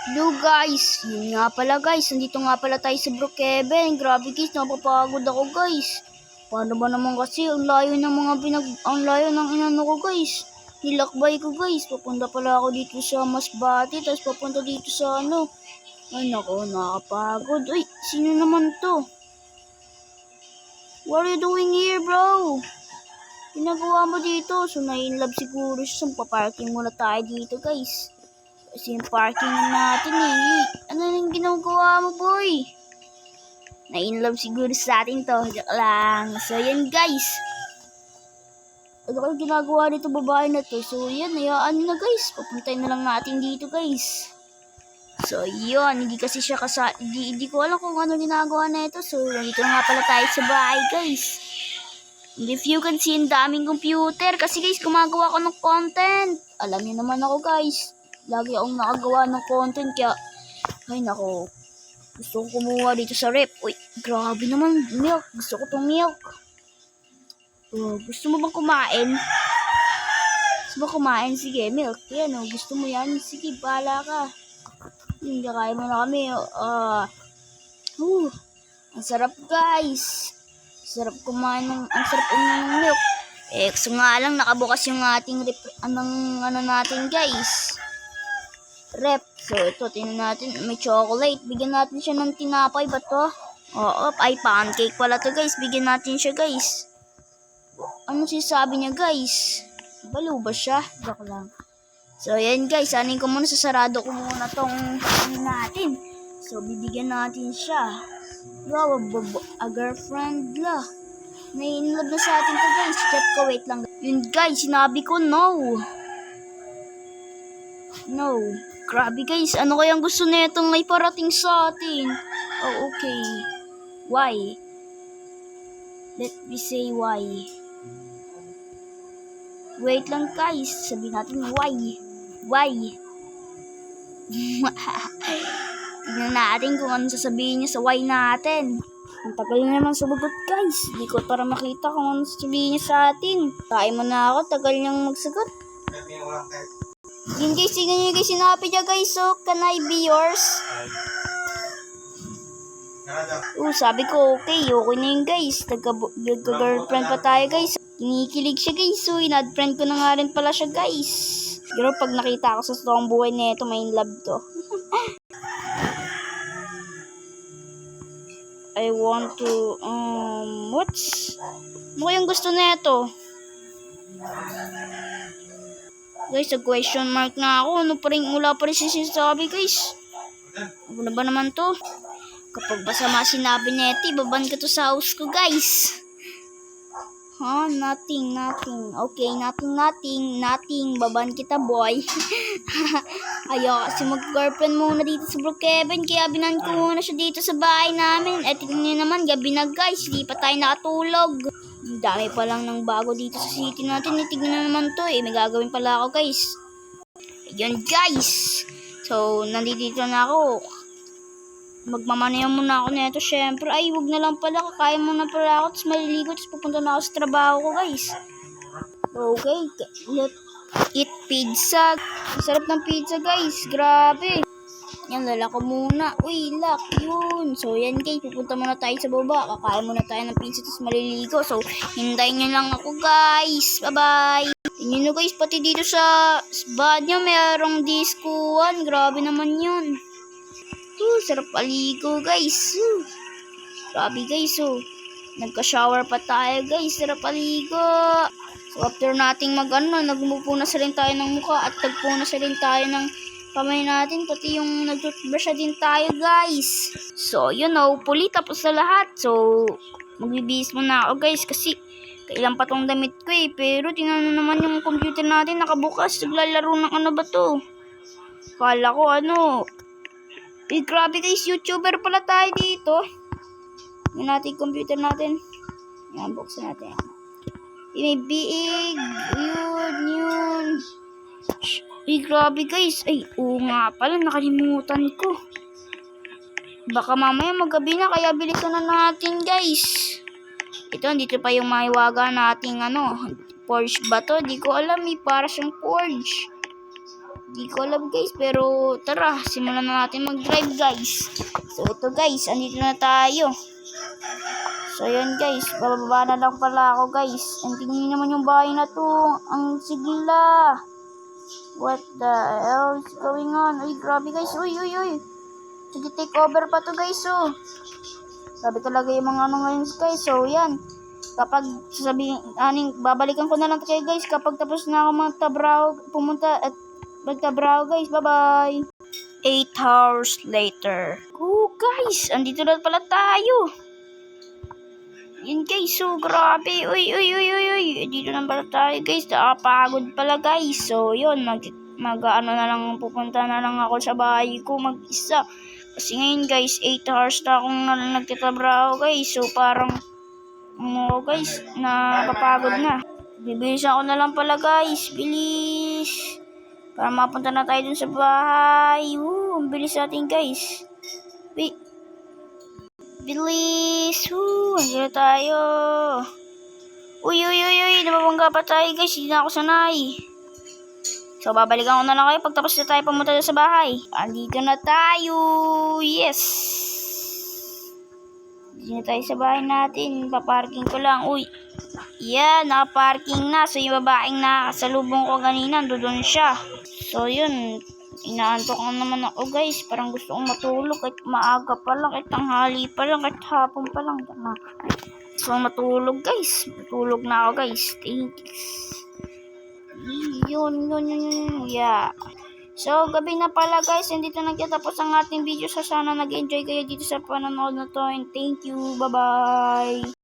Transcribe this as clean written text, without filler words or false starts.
Hello guys, yun nga pala guys, nandito nga pala tayo sa Brookhaven. Grabe guys, napapagod ako guys. Paano ba naman kasi, ang layo ng ang layo ng inano ko guys. Nilakbay ko guys, papunta pala ako dito sa Masbate, tapos papunta dito sa ano. Ay nako, nakapagod. Uy, sino naman to? What are you doing here bro? Ginagawa mo dito? So na-inlove siguro siya, so paparking muna tayo dito guys. Kasi yung parking natin eh. Ano yung ginagawa mo, boy? Na-inlove siguro sa atin to. Joke lang. So, yan guys. Ano kayo ginagawa dito babae na to? So, yan. Hayaan na guys. Papuntay na lang natin dito guys. So, yun. Hindi kasi siya hindi ko alam kung ano ginagawa na ito. So, dito nga pala tayo sa bahay guys. And if you can see, ang daming computer. Kasi guys, gumagawa ko ng content. Alam niyo naman ako guys. Lagi akong nakagawa ng content kaya, ay nako, gusto ko kumuha dito sa rep. Uy, grabe naman, milk. Gusto ko tong milk. Oh, gusto mo bang kumain? Gusto mo kumain? Sige, milk. Yan oh, gusto mo yan? Sige, bahala ka. Hindi, kaya mo na kami. Ang sarap guys. Sarap kumain ang sarap ng milk. So nga lang, nakabukas yung ating rep, ano natin guys. Rep. So, ito, tingnan natin. May chocolate. Bigyan natin siya ng tinapay ba to? Oo, ay pancake pala to guys. Bigyan natin siya guys. Ano sinasabi niya guys? Balo ba siya? Joke lang. So, yan guys. Anin ko muna. Sasarado ko muna tong natin. So, bibigyan natin siya. Wow, a girlfriend la. Na-inlove na sa atin to guys. Check ko, wait lang. Yun guys, sinabi ko no. No. Grabe guys, ano kayang gusto netong may parating sa atin? Oh, okay. Why? Let me say why. Wait lang guys, sabihin natin why. Why? Tignan natin kung ano sasabihin niya sa why natin. Ang tagal naman sumagot guys. Hindi ko para makita kung ano sasabihin niya sa atin. Kain mo na ako, tagal niyang magsagot. Yun guys, tingnan nyo guys, sinabi niya guys, so can I be yours? Sabi ko okay na yun guys, nagka-girlfriend pa tayo guys. Kinikilig siya guys, so in-add friend ko na nga rin pala siya guys. Pero pag nakita ko sa totoong buhay na ito, may in love to. I want to, ano yung gusto na ito? Guys, question mark na ako. Wala pa rin sinasabi guys. Ano na ba naman to? Kapag masama sinabi niya ito, ibaban ko to sa house ko guys. Nothing. Okay, nothing. Baban kita boy. Ayaw kasi mag-girlfriend muna dito sa Brookhaven. Kaya binan ko muna siya dito sa bahay namin. Tingnan niyo naman, gabi na guys. Hindi pa tayo nakatulog. Dami pa lang ng bago dito sa city natin. Tignan na naman to eh. May gagawin pala ako guys. Ayun guys. So, nandito na ako. Magmamanayan muna ako nito syempre. Ay, wag na lang pala. Kakain muna pala ako. Tapos maliligo. Tapos pupunta na ako sa trabaho ko guys. Okay. Let's eat pizza. Sarap ng pizza guys. Grabe. Yan, lala ko muna. Uy, lock. Yun. So, yan guys. Pupunta muna tayo sa baba. Kakain muna tayo ng pizza tapos maliligo. So, hintayin nyo lang ako guys. Bye-bye. Tingnan nyo guys. Pati dito sa banyo mayroong diskuan. Grabe naman yun. Sarap paligo guys. Grabe guys. Nagka-shower pa tayo guys. Sarap paligo. So, after nating nagmupo na sa rin tayo ng mukha at tagpo na sa rin tayo ng kamay natin, pati yung nag-toothbrush din tayo guys. So, hopefully tapos na lahat. So, magbibihis muna ako guys kasi kailan pa tong damit ko eh. Pero tingnan naman yung computer natin nakabukas. Naglalaro ng ano ba to? Kala ko grabe guys, YouTuber pala tayo dito. Yung natin computer natin. Yan, buksan natin. May big. Yun. Grabe guys. Ay, oo nga pala. Nakalimutan ko. Baka mamaya magabi na. Kaya bilisan na natin guys. Ito, dito pa yung mahiwaga nating Porsche ba to? Di ko alam. Para siyang Porsche. Di ko alam guys, pero tara, simulan na natin mag-drive guys. So ito guys, andito na tayo. So yun guys, bababa na lang pala ako guys. And tingnan naman yung bahay na to, ang sigila. What the hell is going on? Uy, grabe guys, uy. Sige, take over pa to guys, oh. Grabe talaga yung mga ano ngayon guys, so yan. Kapag babalikan ko na lang kayo guys kapag tapos na ako pumunta at magtabraw guys. Bye-bye. 8 hours later. Oh guys, andito na pala tayo. Yan guys, so grabe. Uy. Andito na pala tayo guys. Nakapagod pala guys. So yun, pupunta na lang ako sa bahay ko mag-isa. Kasi ngayon guys, 8 hours na akong nagtatrabaho guys. So parang guys, napapagod na. Bibilisan ko na lang pala guys. Bilis. Para mapunta na tayo dun sa bahay. Ang bilis natin guys. Wait. Bilis. Andiyan na tayo. Uy. Nababangga pa tayo guys. Hindi na ako sanay. So, babalikan ko na lang kayo pagtapos na tayo pumunta sa bahay. Andito na tayo. Yes. Andito na tayo sa bahay natin. Paparking ko lang. Uy. Yan, nakaparking na. So, yung babaeng nakasalubong ko kanina, doon siya. So, yun. Inaantok na naman ako, guys. Parang gusto kong matulog. Kahit maaga pa lang, kahit tanghali pa lang, kahit hapon pa lang. So, matulog, guys. Matulog na ako, guys. Thanks. Yun. Yeah. So, gabi na pala, guys. And dito nagtatapos ang ating video. So, sana nag-enjoy kayo dito sa panonood na to. And thank you. Bye-bye.